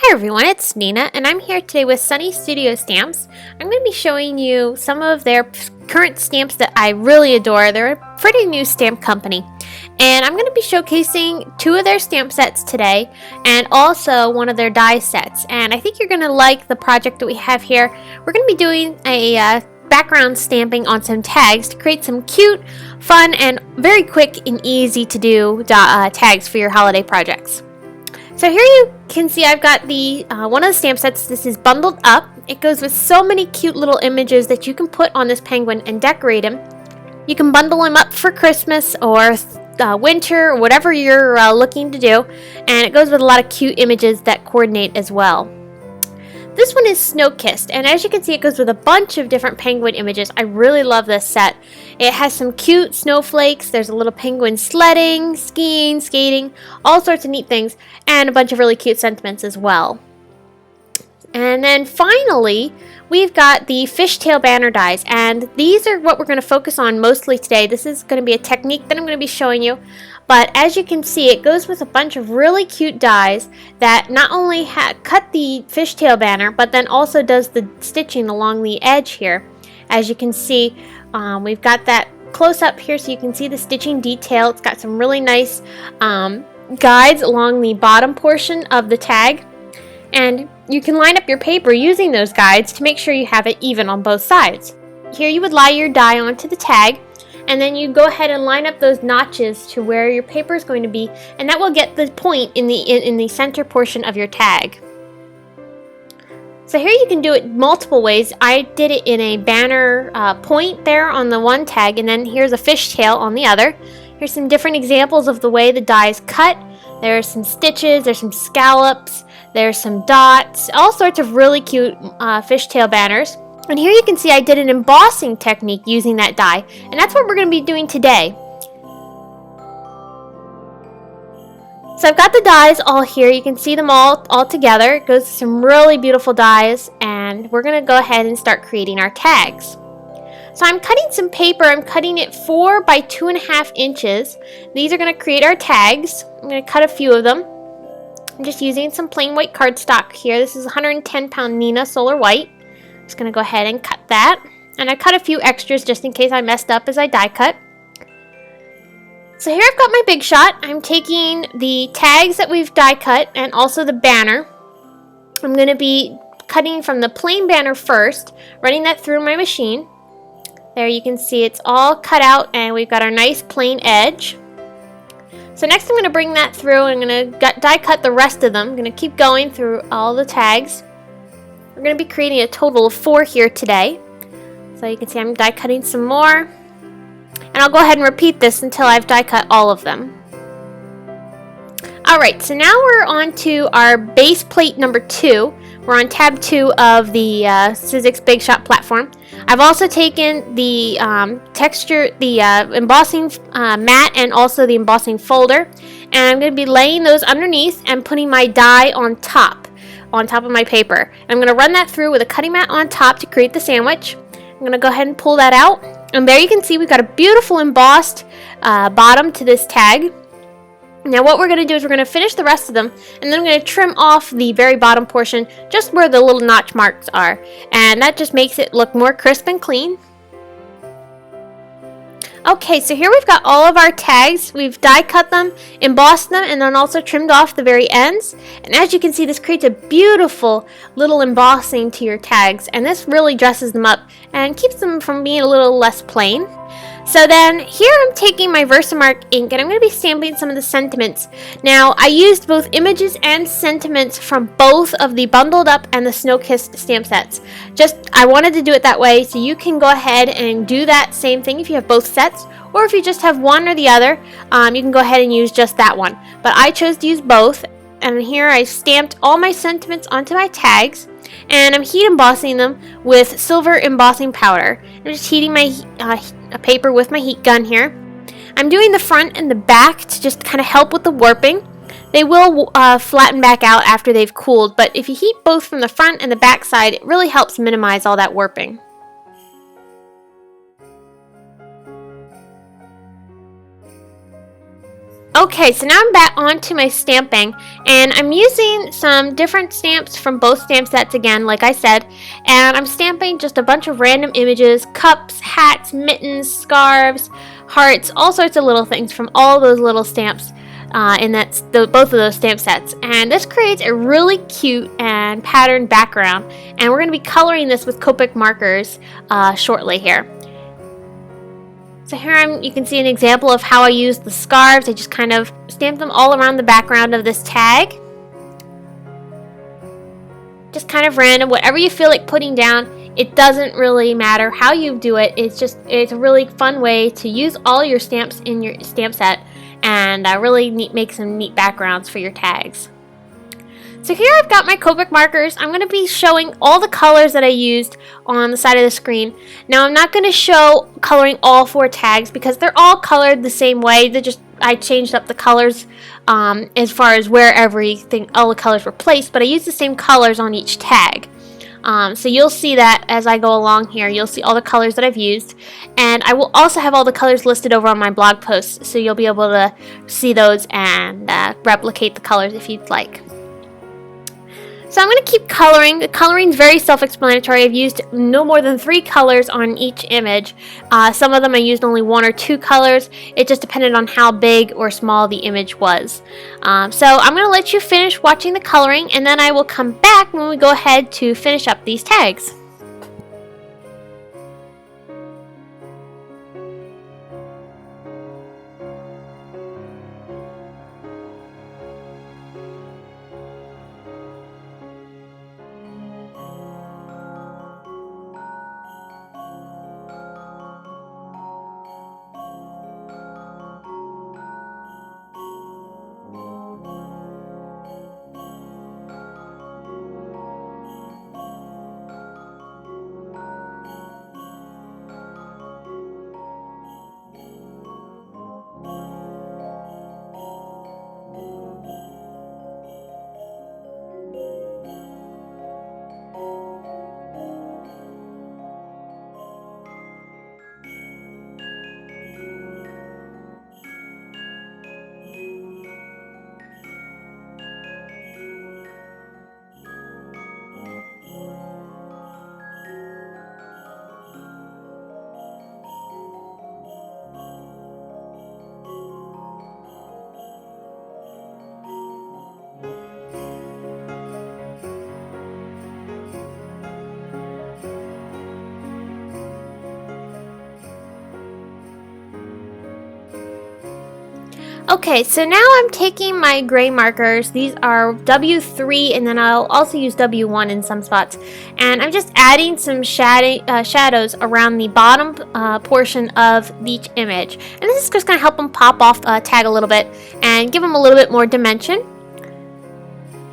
Hi everyone, it's Nina, and I'm here today with Sunny Studio Stamps. I'm going to be showing you some of their current stamps that I really adore. They're a pretty new stamp company, and I'm going to be showcasing two of their stamp sets today, and also one of their die sets. And I think you're going to like the project that we have here. We're going to be doing a background stamping on some tags to create some cute, fun, and very quick and easy to do tags for your holiday projects. So here you can see I've got the one of the stamp sets. This is bundled up. It goes with so many cute little images that you can put on this penguin and decorate him. You can bundle him up for Christmas or winter or whatever you're looking to do, and it goes with a lot of cute images that coordinate as well. This one is Snow-Kissed, and as you can see it goes with a bunch of different penguin images. I really love this set. It has some cute snowflakes, there's a little penguin sledding, skiing, skating, all sorts of neat things, and a bunch of really cute sentiments as well. And then finally, we've got the fishtail banner dies, and these are what we're going to focus on mostly today. This is going to be a technique that I'm going to be showing you, but as you can see, it goes with a bunch of really cute dies that not only cut the fishtail banner, but then also does the stitching along the edge here. As you can see, we've got that close up here so you can see the stitching detail. It's got some really nice guides along the bottom portion of the tag, and you can line up your paper using those guides to make sure you have it even on both sides. Here you would lie your die onto the tag, and then you go ahead and line up those notches to where your paper is going to be, and that will get the point in the center portion of your tag. So here you can do it multiple ways. I did it in a banner point there on the one tag, and then here's a fishtail on the other. Here's some different examples of the way the die is cut. There's some stitches, there's some scallops, there's some dots, all sorts of really cute fishtail banners. And here you can see I did an embossing technique using that die, and that's what we're going to be doing today. So I've got the dies all here. You can see them all together. It goes with some really beautiful dies, and we're going to go ahead and start creating our tags. So I'm cutting some paper. I'm cutting it 4 by 2.5 inches. These are going to create our tags. I'm going to cut a few of them. I'm just using some plain white cardstock here. This is 110 pound Neenah Solar White. Just going to go ahead and cut that. And I cut a few extras just in case I messed up as I die cut. So here I've got my Big Shot. I'm taking the tags that we've die cut and also the banner. I'm going to be cutting from the plain banner first, running that through my machine. There you can see it's all cut out and we've got our nice plain edge. So next I'm going to bring that through and I'm going to die cut the rest of them. I'm going to keep going through all the tags. We're going to be creating a total of 4 here today. So you can see I'm die cutting some more. And I'll go ahead and repeat this until I've die cut all of them. Alright, so now we're on to our base plate number 2. We're on tab 2 of the Sizzix Big Shot platform. I've also taken the embossing mat and also the embossing folder. And I'm going to be laying those underneath and putting my die on top of my paper. I'm going to run that through with a cutting mat on top to create the sandwich. I'm going to go ahead and pull that out. And there you can see we've got a beautiful embossed bottom to this tag. Now what we're going to do is we're going to finish the rest of them, and then I'm going to trim off the very bottom portion just where the little notch marks are. And that just makes it look more crisp and clean. Okay, so here we've got all of our tags. We've die cut them, embossed them, and then also trimmed off the very ends. And as you can see, this creates a beautiful little embossing to your tags, and this really dresses them up and keeps them from being a little less plain. So then here I'm taking my Versamark ink and I'm going to be stamping some of the sentiments. Now I used both images and sentiments from both of the bundled up and the Snow-Kissed stamp sets. I wanted to do it that way so you can go ahead and do that same thing if you have both sets, or if you just have one or the other, you can go ahead and use just that one. But I chose to use both, and here I stamped all my sentiments onto my tags. And I'm heat embossing them with silver embossing powder. I'm just heating my paper with my heat gun here. I'm doing the front and the back to just kind of help with the warping. They will flatten back out after they've cooled, but if you heat both from the front and the back side, it really helps minimize all that warping. Okay, so now I'm back onto my stamping, and I'm using some different stamps from both stamp sets again, like I said, and I'm stamping just a bunch of random images, cups, hats, mittens, scarves, hearts, all sorts of little things from all those little stamps in both of those stamp sets. And this creates a really cute and patterned background, and we're going to be coloring this with Copic markers shortly here. So here you can see an example of how I use the scarves. I just kind of stamp them all around the background of this tag. Just kind of random, whatever you feel like putting down. It doesn't really matter how you do it. It's a really fun way to use all your stamps in your stamp set and really make some neat backgrounds for your tags. So here I've got my Copic markers. I'm going to be showing all the colors that I used on the side of the screen. Now I'm not going to show coloring all 4 tags because they're all colored the same way. I changed up the colors as far as where all the colors were placed, but I used the same colors on each tag. So you'll see that as I go along here. You'll see all the colors that I've used, and I will also have all the colors listed over on my blog posts, so you'll be able to see those and replicate the colors if you'd like. So I'm going to keep coloring. The coloring is very self-explanatory. I've used no more than 3 colors on each image. Some of them I used only 1 or 2 colors. It just depended on how big or small the image was. So I'm going to let you finish watching the coloring, and then I will come back when we go ahead to finish up these tags. Okay, so now I'm taking my gray markers. These are W3, and then I'll also use W1 in some spots. And I'm just adding some shadows around the bottom portion of each image. And this is just going to help them pop off the tag a little bit and give them a little bit more dimension.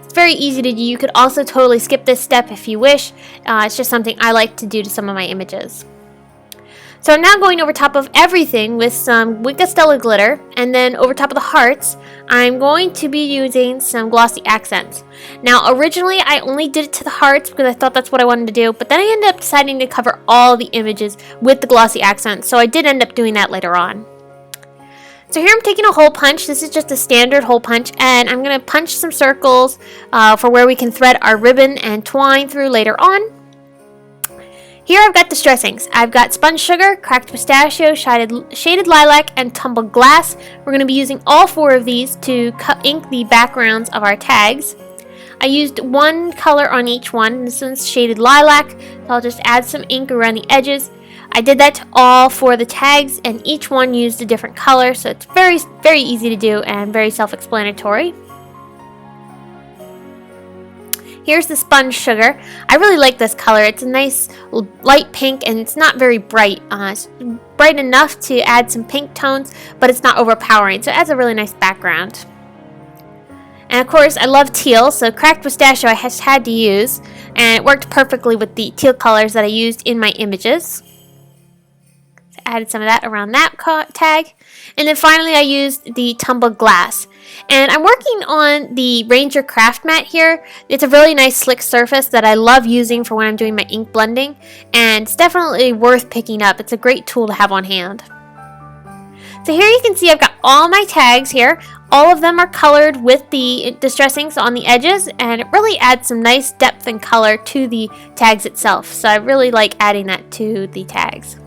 It's very easy to do. You could also totally skip this step if you wish. It's just something I like to do to some of my images. So I'm now going over top of everything with some Wink of Stella glitter, and then over top of the hearts, I'm going to be using some glossy accents. Now originally I only did it to the hearts because I thought that's what I wanted to do, but then I ended up deciding to cover all the images with the glossy accents, so I did end up doing that later on. So here I'm taking a hole punch. This is just a standard hole punch, and I'm going to punch some circles for where we can thread our ribbon and twine through later on. Here I've got distressings. I've got spun sugar, cracked pistachio, shaded lilac, and tumbled glass. We're going to be using all 4 of these to ink the backgrounds of our tags. I used 1 color on each one. This one's shaded lilac, so I'll just add some ink around the edges. I did that to all 4 of the tags, and each one used a different color, so it's very, very easy to do and very self-explanatory. Here's the spun sugar. I really like this color. It's a nice light pink, and it's not very bright. It's bright enough to add some pink tones, but it's not overpowering, so it adds a really nice background. And of course, I love teal, so cracked pistachio I had to use, and it worked perfectly with the teal colors that I used in my images. So I added some of that around that tag. And then finally I used the tumbled glass. And I'm working on the Ranger craft mat here. It's a really nice slick surface that I love using for when I'm doing my ink blending, and it's definitely worth picking up. It's a great tool to have on hand. So here you can see I've got all my tags here. All of them are colored with the distress inks on the edges, and it really adds some nice depth and color to the tags itself. So I really like adding that to the tags.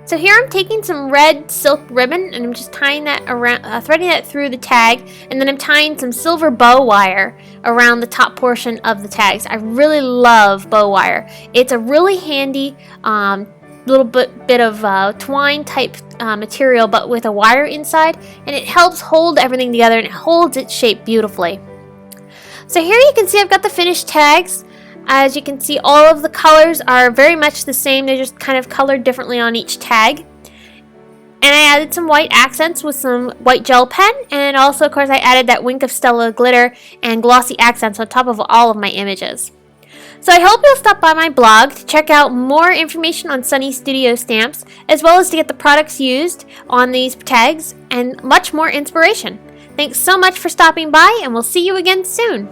So here I'm taking some red silk ribbon and I'm just tying that around, threading that through the tag, and then I'm tying some silver bow wire around the top portion of the tags. I really love bow wire. It's a really handy little bit of twine type material, but with a wire inside, and it helps hold everything together and it holds its shape beautifully. So here you can see I've got the finished tags. As you can see, all of the colors are very much the same. They're just kind of colored differently on each tag. And I added some white accents with some white gel pen, and also of course I added that Wink of Stella glitter and glossy accents on top of all of my images. So I hope you'll stop by my blog to check out more information on Sunny Studio Stamps, as well as to get the products used on these tags and much more inspiration. Thanks so much for stopping by, and we'll see you again soon.